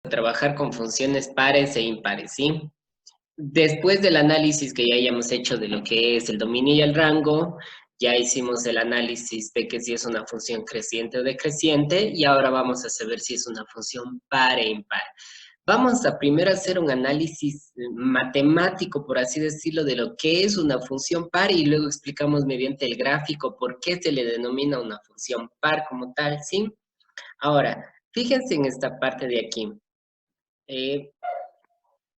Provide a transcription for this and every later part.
trabajar con funciones pares e impares, ¿sí? Después del análisis que ya hayamos hecho de lo que es el dominio y el rango, ya hicimos el análisis de que si es una función creciente o decreciente, y ahora vamos a saber si es una función par e impar. Vamos a primero hacer un análisis matemático, por así decirlo, de lo que es una función par y luego explicamos mediante el gráfico por qué se le denomina una función par como tal, ¿sí? Ahora, fíjense en esta parte de aquí.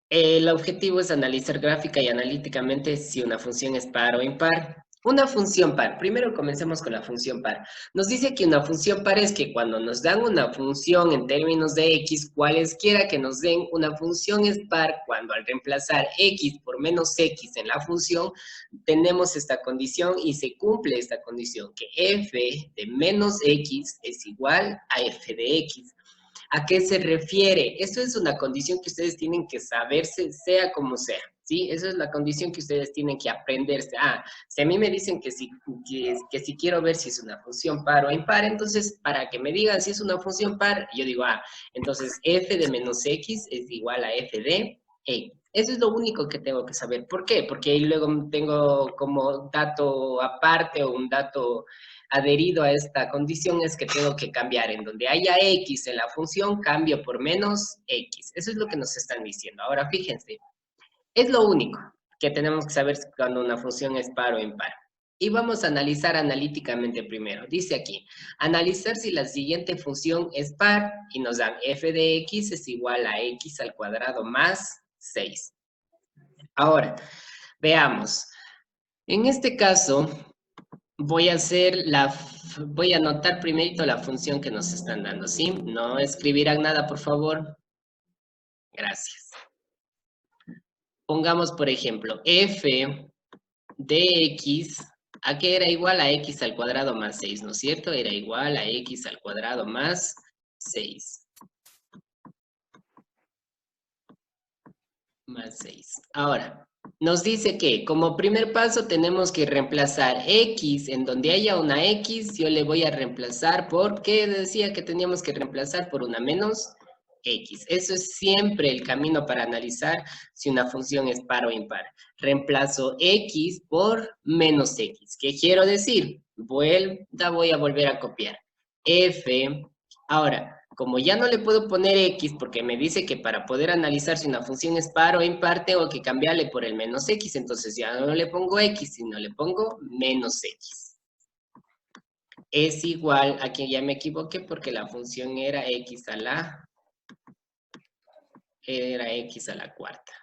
El objetivo es analizar gráfica y analíticamente si una función es par o impar. Una función par. Primero comencemos con la función par. Nos dice que una función par es que cuando nos dan una función en términos de x, cualesquiera que nos den, una función es par cuando al reemplazar x por menos x en la función, tenemos esta condición y se cumple esta condición, que f de menos x es igual a f de x. ¿A qué se refiere? Eso es una condición que ustedes tienen que saberse, sea como sea, ¿sí? Esa es la condición que ustedes tienen que aprenderse. Si a mí me dicen que si quiero ver si es una función par o impar, entonces, para que me digan si es una función par, yo digo, entonces f de menos x es igual a f de x. Eso es lo único que tengo que saber. ¿Por qué? Porque ahí luego tengo como dato aparte o un dato adherido a esta condición es que tengo que cambiar en donde haya x en la función, cambio por menos x. Eso es lo que nos están diciendo. Ahora fíjense, es lo único que tenemos que saber cuando una función es par o impar. Y vamos a analizar analíticamente primero. Dice aquí, analizar si la siguiente función es par y nos dan f de x es igual a x al cuadrado más 6. Ahora, veamos. En este caso, voy a anotar primerito la función que nos están dando, ¿sí? No escribirán nada, por favor. Gracias. Pongamos, por ejemplo, f de x, ¿a qué era igual? A x al cuadrado más 6, ¿no es cierto? Era igual a x al cuadrado más 6. Más 6. Ahora, nos dice que como primer paso tenemos que reemplazar x, en donde haya una x, yo le voy a reemplazar por, ¿qué decía que teníamos que reemplazar? Por una menos x. Eso es siempre el camino para analizar si una función es par o impar. Reemplazo x por menos x. ¿Qué quiero decir? Voy a volver a copiar. F, ahora, como ya no le puedo poner x porque me dice que para poder analizar si una función es par o impar tengo que cambiarle por el menos x, entonces ya no le pongo x, sino le pongo menos x. Es igual, aquí ya me equivoqué porque la función era x a la cuarta.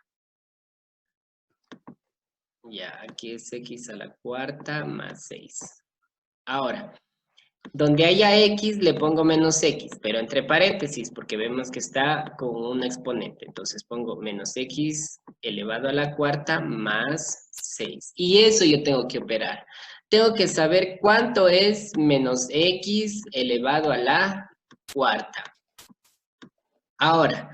Ya, aquí es x a la cuarta más 6. Ahora, donde haya x le pongo menos x, pero entre paréntesis, porque vemos que está con un exponente. Entonces pongo menos x elevado a la cuarta más 6. Y eso yo tengo que operar. Tengo que saber cuánto es menos x elevado a la cuarta. Ahora,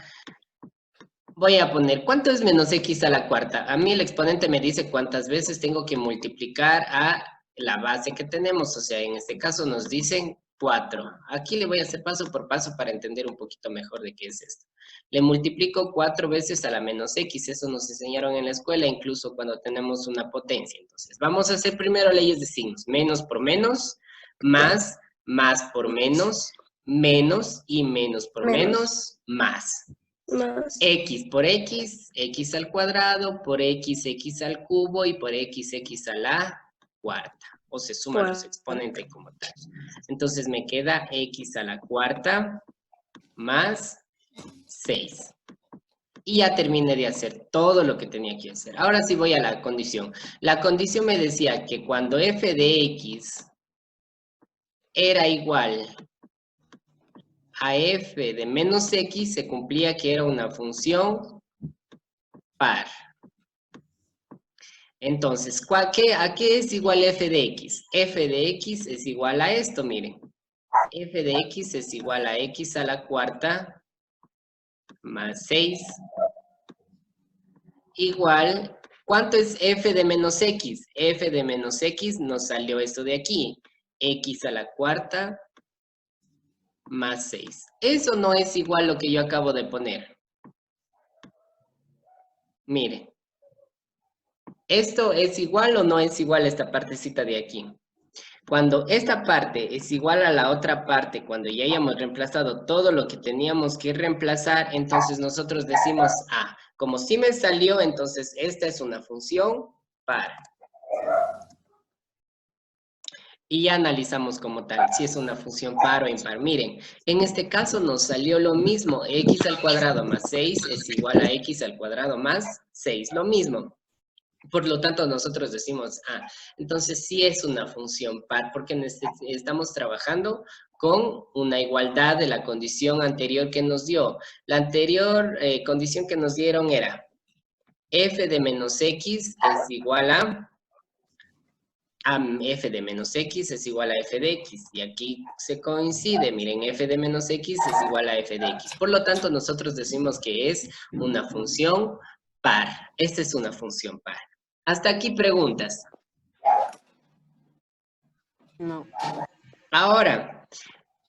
voy a poner, ¿cuánto es menos x a la cuarta? A mí el exponente me dice cuántas veces tengo que multiplicar a la base que tenemos, o sea, en este caso nos dicen 4. Aquí le voy a hacer paso por paso para entender un poquito mejor de qué es esto. Le multiplico 4 veces a la menos x, eso nos enseñaron en la escuela, incluso cuando tenemos una potencia. Entonces, vamos a hacer primero leyes de signos, menos por menos, más por menos y menos por menos, más. X por x, x al cuadrado, por x, x al cubo y por x, x a la cuarta. O se suman los exponentes como tal. Entonces me queda x a la cuarta más 6. Y ya terminé de hacer todo lo que tenía que hacer. Ahora sí voy a la condición. La condición me decía que cuando f de x era igual a f de menos x, se cumplía que era una función par. Entonces, ¿a qué es igual f de x? F de x es igual a esto, miren. F de x es igual a x a la cuarta más 6 igual, ¿cuánto es f de menos x? F de menos x nos salió esto de aquí. X a la cuarta más 6. Eso no es igual a lo que yo acabo de poner. Mire. ¿Esto es igual o no es igual a esta partecita de aquí? Cuando esta parte es igual a la otra parte, cuando ya hayamos reemplazado todo lo que teníamos que reemplazar, entonces nosotros decimos, como sí me salió, entonces esta es una función par. Y ya analizamos como tal, si es una función par o impar. Miren, en este caso nos salió lo mismo, x al cuadrado más 6 es igual a x al cuadrado más 6, lo mismo. Por lo tanto, nosotros decimos, entonces sí es una función par, porque estamos trabajando con una igualdad de la condición anterior que nos dio. La anterior condición que nos dieron era f de menos x es igual a f de menos x es igual a f de x. Y aquí se coincide, miren, f de menos x es igual a f de x. Por lo tanto, nosotros decimos que es una función par. Esta es una función par. Hasta aquí preguntas. No. Ahora,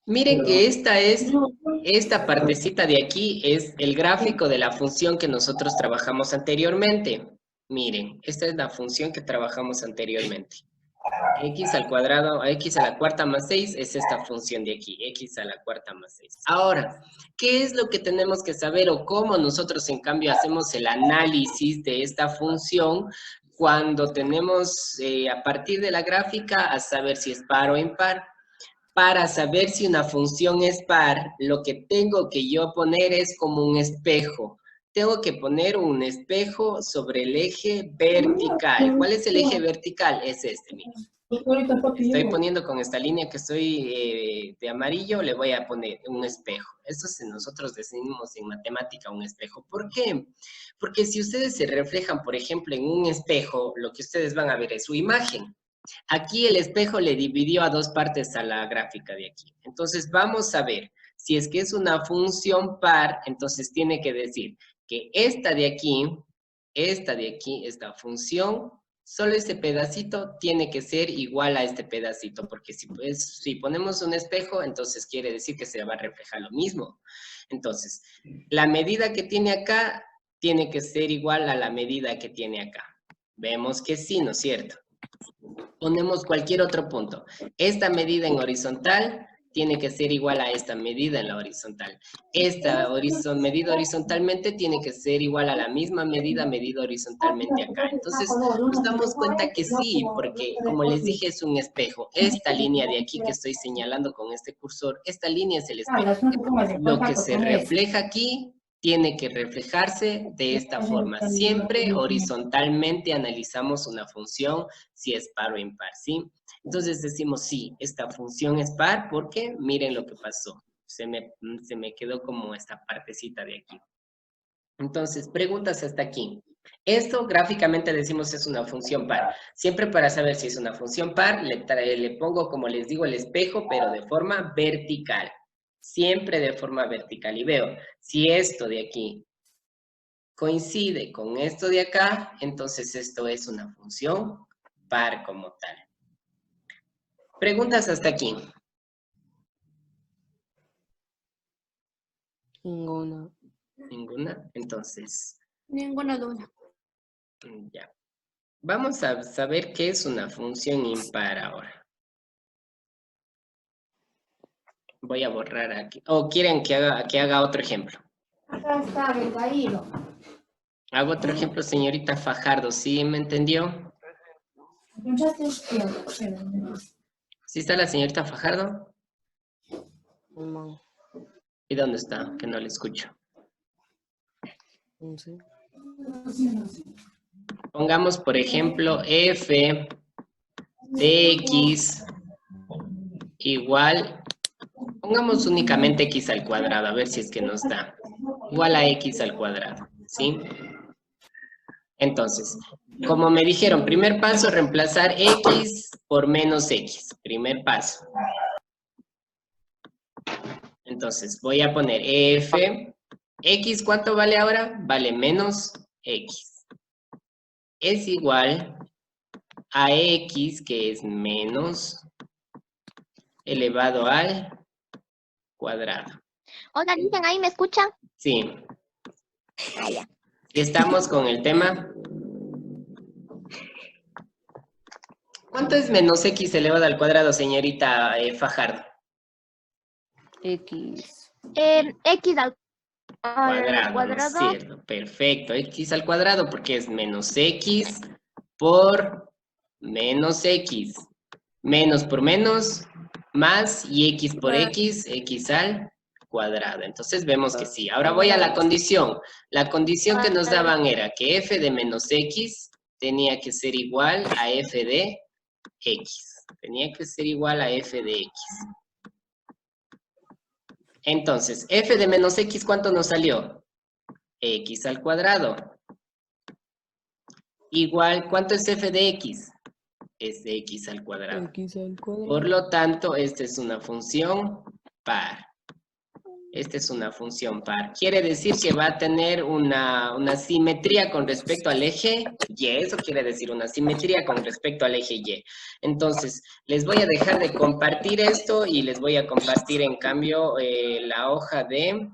miren que esta partecita de aquí es el gráfico de la función que nosotros trabajamos anteriormente. Miren, esta es la función que trabajamos anteriormente. X al cuadrado, x a la cuarta más 6 es esta función de aquí, x a la cuarta más 6. Ahora, ¿qué es lo que tenemos que saber o cómo nosotros en cambio hacemos el análisis de esta función cuando tenemos a partir de la gráfica a saber si es par o impar? Para saber si una función es par, lo que tengo que yo poner es como un espejo. Tengo que poner un espejo sobre el eje vertical. ¿Cuál es el eje vertical? Es este, miren. Estoy poniendo con esta línea que estoy de amarillo, le voy a poner un espejo. Eso es nosotros decimos en matemática un espejo. ¿Por qué? Porque si ustedes se reflejan, por ejemplo, en un espejo, lo que ustedes van a ver es su imagen. Aquí el espejo le dividió a dos partes a la gráfica de aquí. Entonces vamos a ver, si es que es una función par, entonces tiene que decir que esta de aquí, esta función, solo este pedacito tiene que ser igual a este pedacito, porque si ponemos un espejo, entonces quiere decir que se va a reflejar lo mismo. Entonces, la medida que tiene acá tiene que ser igual a la medida que tiene acá. Vemos que sí, ¿no es cierto? Ponemos cualquier otro punto. Esta medida en horizontal tiene que ser igual a esta medida en la horizontal. Esta medida horizontalmente tiene que ser igual a la misma medida medida horizontalmente acá. Entonces, nos damos cuenta que sí, porque como les dije, es un espejo. Esta línea de aquí que estoy señalando con este cursor, esta línea es el espejo. Lo que se refleja aquí tiene que reflejarse de esta forma. Siempre horizontalmente analizamos una función si es par o impar, ¿sí? Entonces decimos, sí, esta función es par porque miren lo que pasó. Se me quedó como esta partecita de aquí. Entonces, preguntas hasta aquí. Esto gráficamente decimos es una función par. Siempre para saber si es una función par, le pongo, como les digo, el espejo, pero de forma vertical. Siempre de forma vertical. Y veo, si esto de aquí coincide con esto de acá, entonces esto es una función par como tal. Preguntas hasta aquí. Ninguna. ¿Ninguna? Entonces, Ninguna duda. ya. Vamos a saber qué es una función impar ahora. Voy a borrar aquí. ¿O quieren que haga otro ejemplo? Acá está, caído. Hago otro ejemplo, señorita Fajardo. ¿Sí me entendió? ¿Sí está la señorita Fajardo? No. ¿Y dónde está? Que no le escucho. No sé. Pongamos, por ejemplo, f de x igual, pongamos únicamente x al cuadrado, a ver si es que nos da. Igual a x al cuadrado, ¿sí? Entonces, como me dijeron, primer paso, reemplazar x por menos x. Primer paso. Entonces, voy a poner f. X, ¿cuánto vale ahora? Vale menos x. Es igual a x, que es menos elevado al cuadrado. Oigan, dicen ahí, ¿me escuchan? Sí. Ah, ya. ¿Y estamos con el tema? ¿Cuánto es menos x elevado al cuadrado, señorita Fajardo? X. X al Cuadrado, ¿no es cuadrado. cierto? Perfecto. X al cuadrado porque es menos x por menos x. Menos por menos, más y x por x, x al cuadrado. Entonces vemos que sí. Ahora voy a la condición. La condición que nos daban era que f de menos x tenía que ser igual a f de x. Tenía que ser igual a f de x. Entonces, f de menos x, ¿cuánto nos salió? X al cuadrado. Igual, ¿cuánto es f de x? Es de x al cuadrado. X al cuadrado. Por lo tanto, esta es una función par. Esta es una función par. Quiere decir que va a tener una simetría con respecto al eje Y. Eso quiere decir una simetría con respecto al eje Y. Entonces, les voy a dejar de compartir esto y les voy a compartir en cambio la hoja de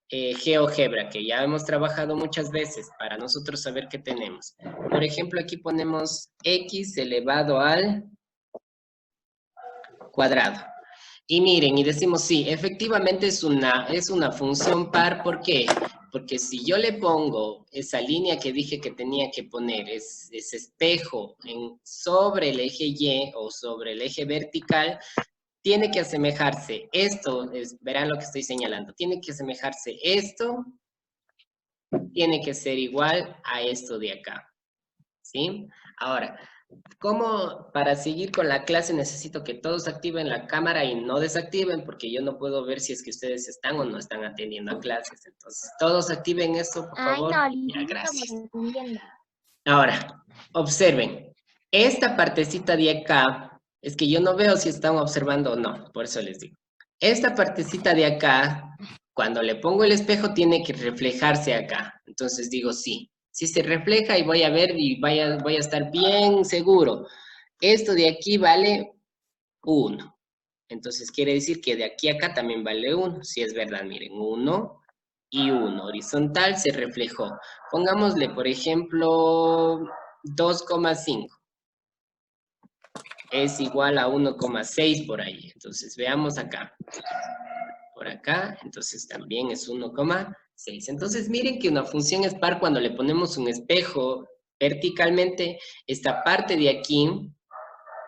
GeoGebra, que ya hemos trabajado muchas veces para nosotros saber qué tenemos. Por ejemplo, aquí ponemos x elevado al cuadrado. Y miren, y decimos, sí, efectivamente es una función par. ¿Por qué? Porque si yo le pongo esa línea que dije que tenía que poner, ese espejo sobre el eje Y o sobre el eje vertical, tiene que asemejarse esto, verán lo que estoy señalando, tiene que asemejarse esto, tiene que ser igual a esto de acá, ¿sí? Ahora, ¿cómo para seguir con la clase necesito que todos activen la cámara y no desactiven? Porque yo no puedo ver si es que ustedes están o no están atendiendo a clases. Entonces, todos activen esto, por Ay, favor. no, Ya, Liz, gracias. estamos entendiendo. Ahora, observen. Esta partecita de acá, es que yo no veo si están observando o no, por eso les digo. Esta partecita de acá, cuando le pongo el espejo, tiene que reflejarse acá. Entonces digo sí. Si se refleja y voy a ver y voy a estar bien seguro. Esto de aquí vale 1. Entonces quiere decir que de aquí a acá también vale 1. Si es verdad, miren, 1 y 1. Horizontal se reflejó. Pongámosle, por ejemplo, 2,5. Es igual a 1,6 por ahí. Entonces veamos acá. Por acá, entonces también es 1,6. Entonces miren que una función es par cuando le ponemos un espejo verticalmente. Esta parte de aquí,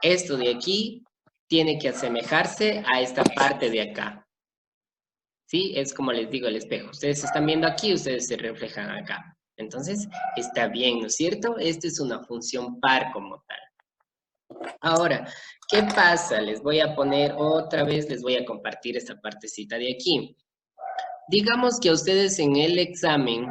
esto de aquí, tiene que asemejarse a esta parte de acá. ¿Sí? Es como les digo el espejo. Ustedes están viendo aquí, ustedes se reflejan acá. Entonces, está bien, ¿no es cierto? Esta es una función par como tal. Ahora, ¿qué pasa? Les voy a poner otra vez, les voy a compartir esta partecita de aquí. Digamos que a ustedes en el examen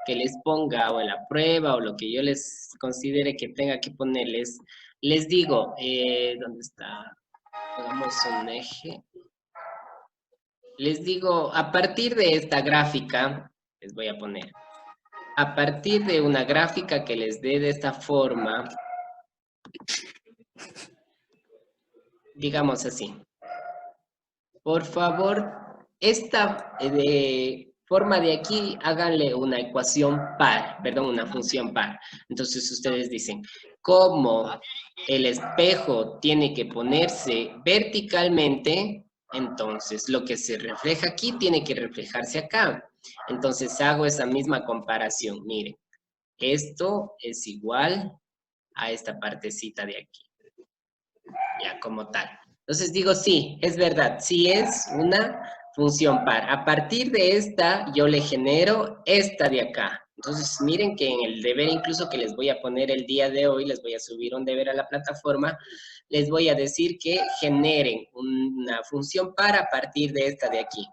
que les ponga o en la prueba o lo que yo les considere que tenga que ponerles, les digo, ¿dónde está? Hagamos un eje. Les digo, a partir de esta gráfica, les voy a poner, a partir de una gráfica que les dé de esta forma, digamos así. Por favor, esta forma de aquí, háganle una ecuación par, perdón, una función par. Entonces ustedes dicen, ¿cómo el espejo tiene que ponerse verticalmente? Entonces, lo que se refleja aquí tiene que reflejarse acá. Entonces, hago esa misma comparación. Miren, esto es igual a esta partecita de aquí. Ya, como tal. Entonces digo, sí, es verdad, sí es una función par. A partir de esta, yo le genero esta de acá. Entonces, miren que en el deber incluso que les voy a poner el día de hoy, les voy a subir un deber a la plataforma, les voy a decir que generen una función par a partir de esta de aquí.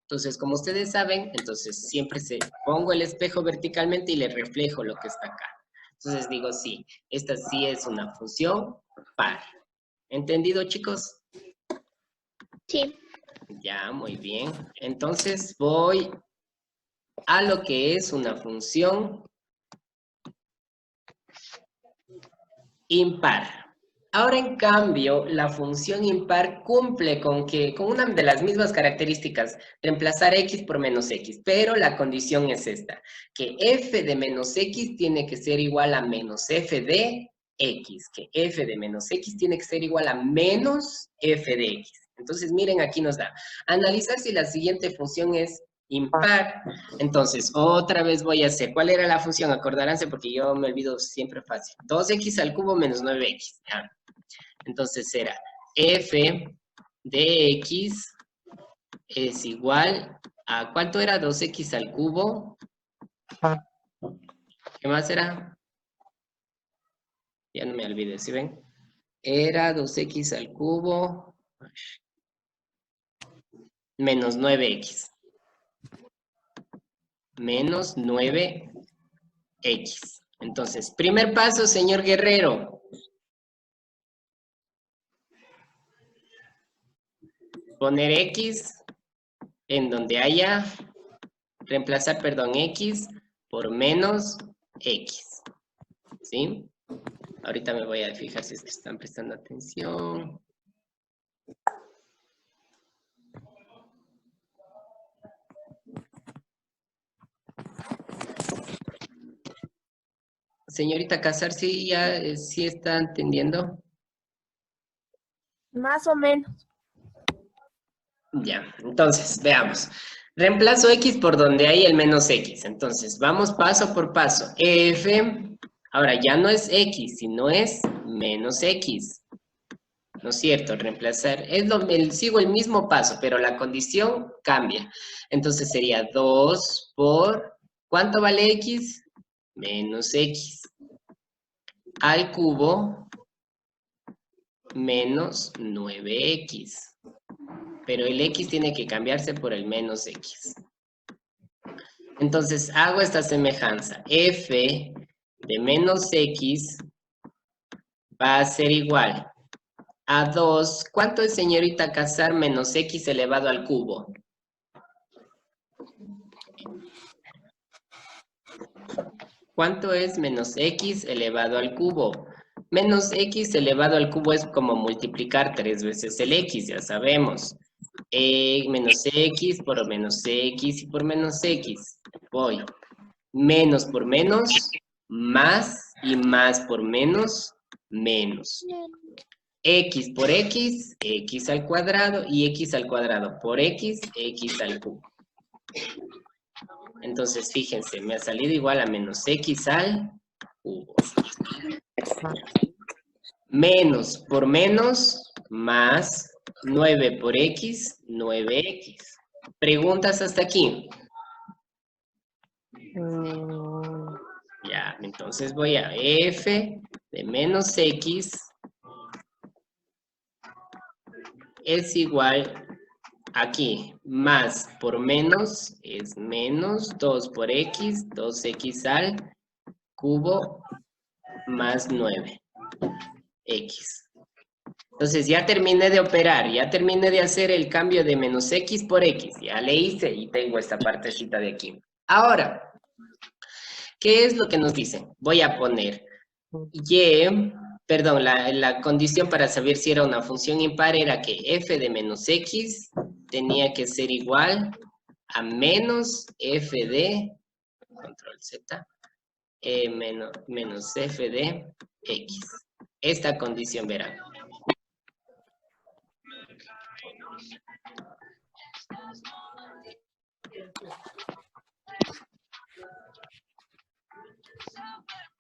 Entonces, como ustedes saben, entonces siempre pongo el espejo verticalmente y le reflejo lo que está acá. Entonces digo, sí, esta sí es una función par. ¿Entendido, chicos? Sí. Ya, muy bien. Entonces voy a lo que es una función impar. Ahora, en cambio, la función impar cumple con una de las mismas características, reemplazar x por menos x, pero la condición es esta, que f de menos x tiene que ser igual a menos f de x, que f de menos x tiene que ser igual a menos f de x. Entonces, miren, aquí nos da, analizar si la siguiente función es impar. Entonces, otra vez voy a hacer, ¿cuál era la función? Acordaránse porque yo me olvido siempre fácil. 2x al cubo menos 9x. ¿Ya? Entonces será f de x es igual a, ¿cuánto era? 2x al cubo. ¿Qué más era? Ya no me olvidé, ¿sí ven? Era 2x al cubo menos 9x. Menos 9x. Entonces, primer paso, señor Guerrero. Poner x en donde haya, reemplazar, perdón, x por menos x. ¿Sí? Ahorita me voy a fijar si es que están prestando atención. Señorita Casar, ¿sí ya sí está entendiendo? Más o menos. Ya, entonces, veamos. Reemplazo x por donde hay el menos x. Entonces, vamos paso por paso. F, ahora ya no es x, sino es menos x. ¿No es cierto? Reemplazar, sigo el mismo paso, pero la condición cambia. Entonces sería 2 por, ¿cuánto vale x? Menos x. Al cubo menos 9x. Pero el x tiene que cambiarse por el menos x. Entonces hago esta semejanza. F de menos x va a ser igual a 2. ¿Cuánto es, señorita Casar, menos x elevado al cubo? ¿Cuánto es menos x elevado al cubo? Menos x elevado al cubo es como multiplicar 3 veces el x, ya sabemos. Menos x por menos x y por menos x. Voy. Menos por menos, más y más por menos, menos. X por x, x al cuadrado y x al cuadrado por x, x al cubo. Entonces, fíjense, me ha salido igual a menos x al cubo. Menos por menos, más 9 por x, 9x. ¿Preguntas hasta aquí? Ya, entonces voy a f de menos x es igual aquí, más por menos es menos 2 por x, 2x al cubo más 9x. Entonces ya terminé de operar, ya terminé de hacer el cambio de menos x por x, ya le hice y tengo esta partecita de aquí. Ahora, ¿qué es lo que nos dicen? Voy a poner y, perdón, la condición para saber si era una función impar era que f de menos x tenía que ser igual a menos f de, control Z, menos f de x. Esta condición verán.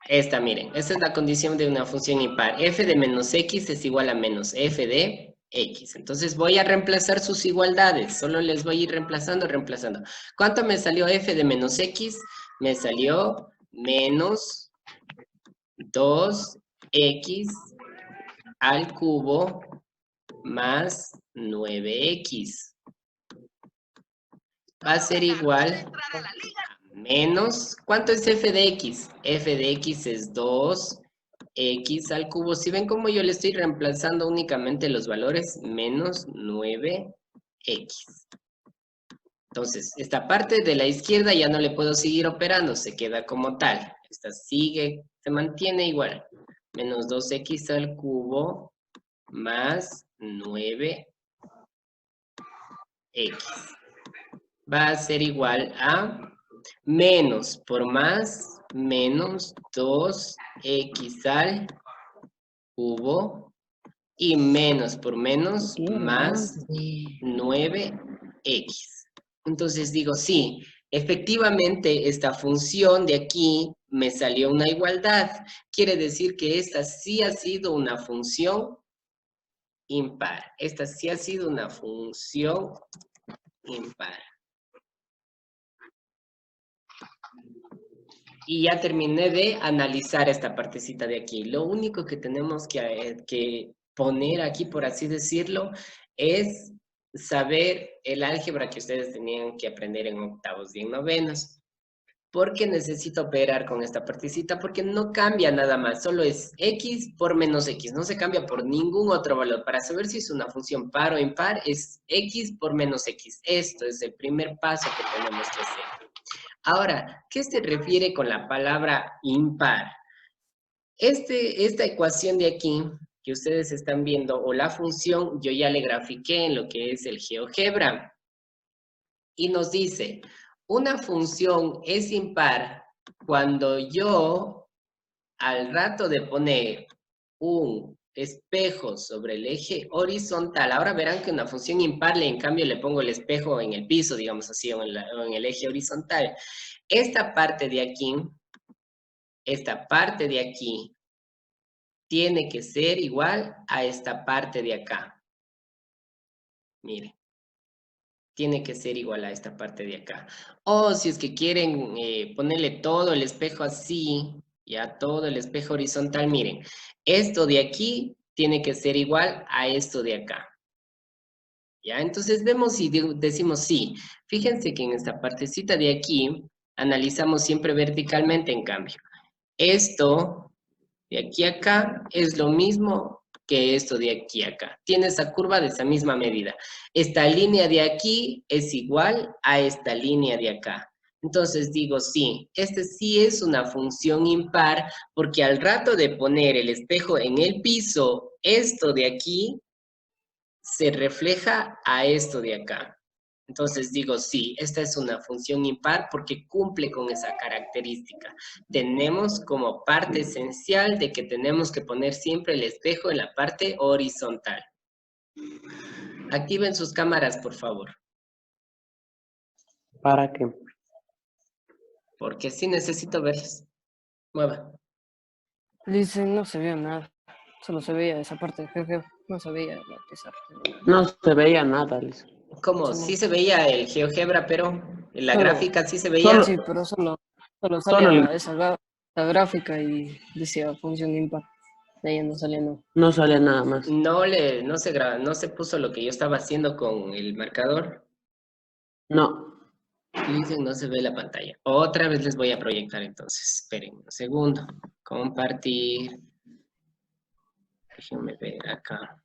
Esta, miren, esta es la condición de una función impar. F de menos x es igual a menos f de x. Entonces voy a reemplazar sus igualdades. Solo les voy a ir reemplazando. ¿Cuánto me salió f de menos x? Me salió menos 2x al cubo más 9x. Va a ser igual a menos, ¿cuánto es f de x? F de x es 2x al cubo. Si ven cómo yo le estoy reemplazando únicamente los valores, menos 9x. Entonces, esta parte de la izquierda ya no le puedo seguir operando, se queda como tal. Esta sigue, se mantiene igual. menos 2x al cubo más 9x. Va a ser igual a menos por más, menos 2x al cubo y menos por menos más 9x. Entonces digo, sí, efectivamente esta función de aquí me salió una igualdad. Quiere decir que esta sí ha sido una función impar. Esta sí ha sido una función impar. Y ya terminé de analizar esta partecita de aquí. Lo único que tenemos que poner aquí, por así decirlo, es saber el álgebra que ustedes tenían que aprender en octavos y en novenos. ¿Por qué necesito operar con esta partecita? Porque no cambia nada más, solo es x por menos x, no se cambia por ningún otro valor. Para saber si es una función par o impar, es x por menos x. Esto es el primer paso que tenemos que hacer. Ahora, ¿qué se refiere con la palabra impar? Esta ecuación de aquí que ustedes están viendo, o la función, yo ya le grafiqué en lo que es el GeoGebra. Y nos dice, una función es impar cuando yo, al rato de poner un espejo sobre el eje horizontal, ahora verán que una función impar, en cambio le pongo el espejo en el piso, digamos así, o en el eje horizontal. Esta parte de aquí, tiene que ser igual a esta parte de acá. Miren. Tiene que ser igual a esta parte de acá. O si es que quieren ponerle todo el espejo así, ya todo el espejo horizontal, miren. Esto de aquí tiene que ser igual a esto de acá. ¿Ya? Entonces vemos y decimos sí. Fíjense que en esta partecita de aquí analizamos siempre verticalmente, en cambio. Esto de aquí a acá es lo mismo que esto de aquí a acá. Tiene esa curva de esa misma medida. Esta línea de aquí es igual a esta línea de acá. Entonces digo, sí, este sí es una función impar, porque al rato de poner el espejo en el piso, esto de aquí se refleja a esto de acá. Entonces digo, sí, esta es una función impar porque cumple con esa característica. Tenemos como parte esencial de que tenemos que poner siempre el espejo en la parte horizontal. Activen sus cámaras, por favor. ¿Para qué? Porque sí necesito verlos. Mueva. Dice, no se veía nada. Solo se veía esa parte de GeoGebra. No se veía la pizarra. No se veía nada, Liz. ¿Cómo? Sí se veía el GeoGebra, pero en la Solo- gráfica sí se veía. Sí, pero solo Solo salía la gráfica y decía función impar. De ahí no salía nada. no salía nada más. No se puso lo que yo estaba haciendo con el marcador. No. Dicen no se ve la pantalla. Otra vez les voy a proyectar entonces. Esperen un segundo. Compartir. Déjenme ver acá.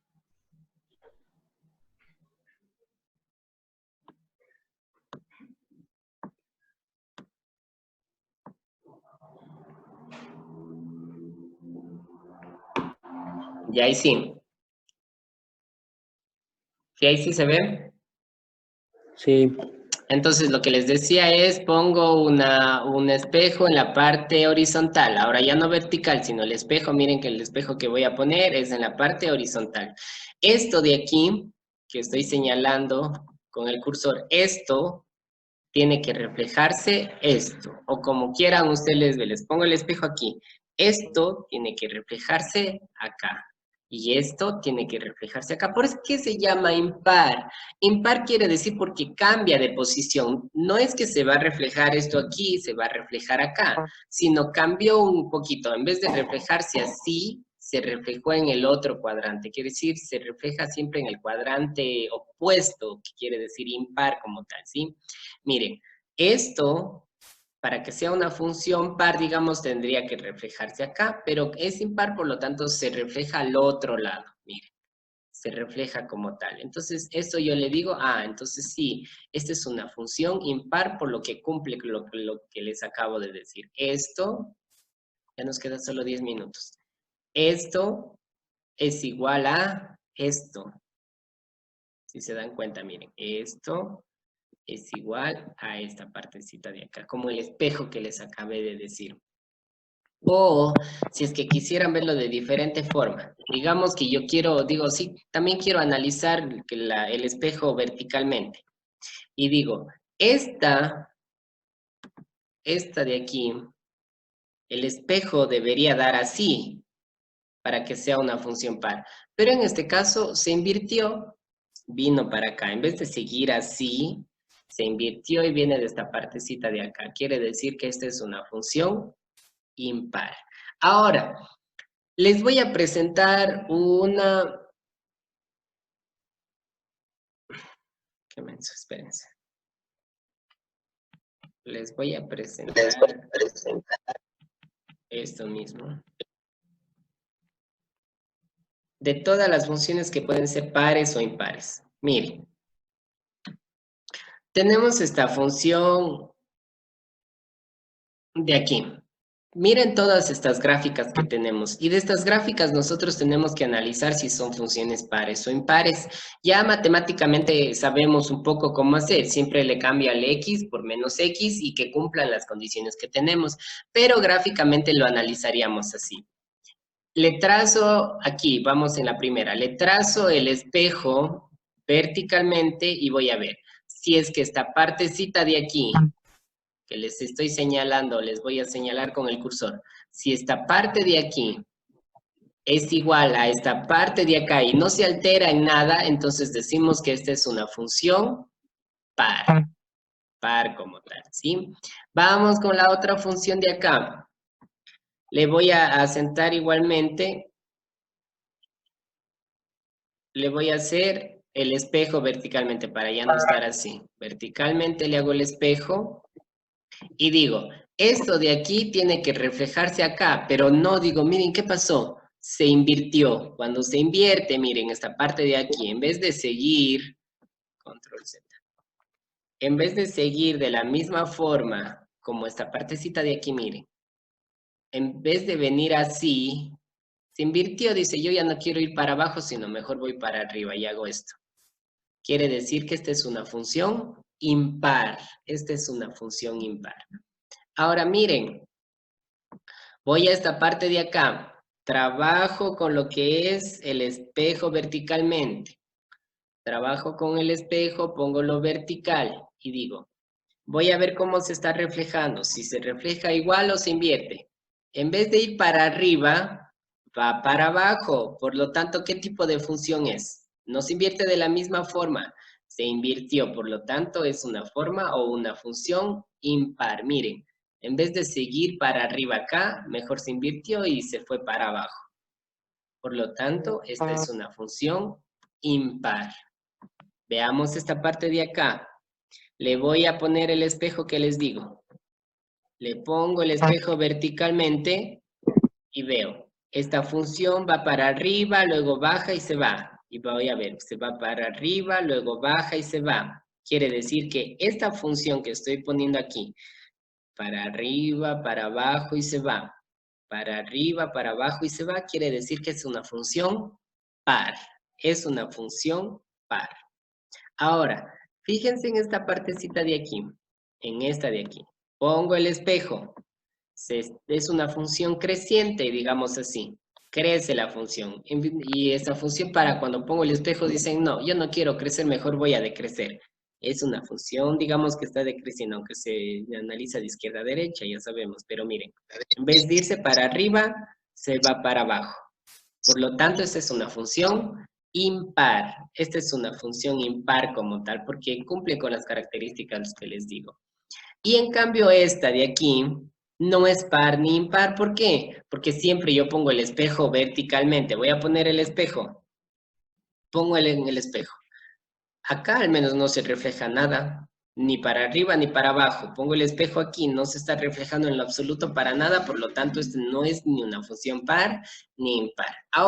Y ahí sí. ¿Sí ahí sí se ve? Sí. Entonces lo que les decía es, pongo un espejo en la parte horizontal, ahora ya no vertical, sino el espejo, miren que el espejo que voy a poner es en la parte horizontal. Esto de aquí, que estoy señalando con el cursor, esto tiene que reflejarse esto, o como quieran ustedes, les pongo el espejo aquí, esto tiene que reflejarse acá. Y esto tiene que reflejarse acá. ¿Por qué se llama impar? Impar quiere decir porque cambia de posición. No es que se va a reflejar esto aquí, se va a reflejar acá, sino cambió un poquito. En vez de reflejarse así, se reflejó en el otro cuadrante. Quiere decir, se refleja siempre en el cuadrante opuesto, que quiere decir impar como tal, ¿sí? Miren, esto, para que sea una función par, digamos, tendría que reflejarse acá, pero es impar, por lo tanto, se refleja al otro lado. Miren, se refleja como tal. Entonces, esto yo le digo, entonces sí, esta es una función impar por lo que cumple lo que les acabo de decir. Esto, ya nos queda solo 10 minutos. esto es igual a esto. Si se dan cuenta, miren, esto es igual a esta partecita de acá, como el espejo que les acabé de decir. O si es que quisieran verlo de diferente forma, digamos que yo quiero, digo, sí, también quiero analizar el espejo verticalmente. Y digo, esta de aquí, el espejo debería dar así para que sea una función par. Pero en este caso se invirtió, vino para acá. En vez de seguir así, se invirtió y viene de esta partecita de acá. Quiere decir que esta es una función impar. Ahora, les voy a presentar una... Qué menso, espérense. Les voy a presentar esto mismo. De todas las funciones que pueden ser pares o impares. Miren. Tenemos esta función de aquí. Miren todas estas gráficas que tenemos. Y de estas gráficas nosotros tenemos que analizar si son funciones pares o impares. Ya matemáticamente sabemos un poco cómo hacer. Siempre le cambia el x por menos x y que cumplan las condiciones que tenemos. Pero gráficamente lo analizaríamos así. Le trazo aquí, vamos en la primera. Le trazo el espejo verticalmente y voy a ver. Si es que esta partecita de aquí que les estoy señalando, les voy a señalar con el cursor. Si esta parte de aquí es igual a esta parte de acá y no se altera en nada, entonces decimos que esta es una función par. Par como tal, ¿sí? Vamos con la otra función de acá. Le voy a asentar igualmente. Le voy a hacer el espejo verticalmente para ya no estar así. Verticalmente le hago el espejo. Y digo, esto de aquí tiene que reflejarse acá, pero no digo, miren, ¿qué pasó? Se invirtió. Cuando se invierte, miren, esta parte de aquí, en vez de seguir, control Z, en vez de seguir de la misma forma como esta partecita de aquí, miren, en vez de venir así, se invirtió, dice, yo ya no quiero ir para abajo, sino mejor voy para arriba y hago esto. Quiere decir que esta es una función impar. Esta es una función impar. Ahora miren, voy a esta parte de acá. Trabajo con lo que es el espejo verticalmente. Trabajo con el espejo, pongo lo vertical y digo, voy a ver cómo se está reflejando. Si se refleja igual o se invierte. En vez de ir para arriba, va para abajo. Por lo tanto, ¿qué tipo de función es? No se invierte de la misma forma. Se invirtió, por lo tanto, es una forma o una función impar. Miren. En vez de seguir para arriba acá, mejor se invirtió y se fue para abajo. Por lo tanto, esta es una función impar. Veamos esta parte de acá. Le voy a poner el espejo que les digo. Le pongo el espejo verticalmente y veo. Esta función va para arriba, luego baja y se va. Y voy a ver, se va para arriba, luego baja y se va. Quiere decir que esta función que estoy poniendo aquí, para arriba, para abajo y se va. Para arriba, para abajo y se va, quiere decir que es una función par. Es una función par. Ahora, fíjense en esta partecita de aquí, en esta de aquí. Pongo el espejo. Es una función creciente, digamos así. Crece la función. Y esta función para cuando pongo el espejo dicen, no, yo no quiero crecer, mejor voy a decrecer. Es una función, digamos que está decreciendo, aunque se analiza de izquierda a derecha, ya sabemos. Pero miren, en vez de irse para arriba, se va para abajo. Por lo tanto, esta es una función impar. Esta es una función impar como tal, porque cumple con las características que les digo. Y en cambio esta de aquí no es par ni impar. ¿Por qué? Porque siempre yo pongo el espejo verticalmente. Voy a poner el espejo. Pongo en el espejo. Acá al menos no se refleja nada, ni para arriba ni para abajo. Pongo el espejo aquí, no se está reflejando en lo absoluto para nada, por lo tanto, este no es ni una función par ni impar. Ahora,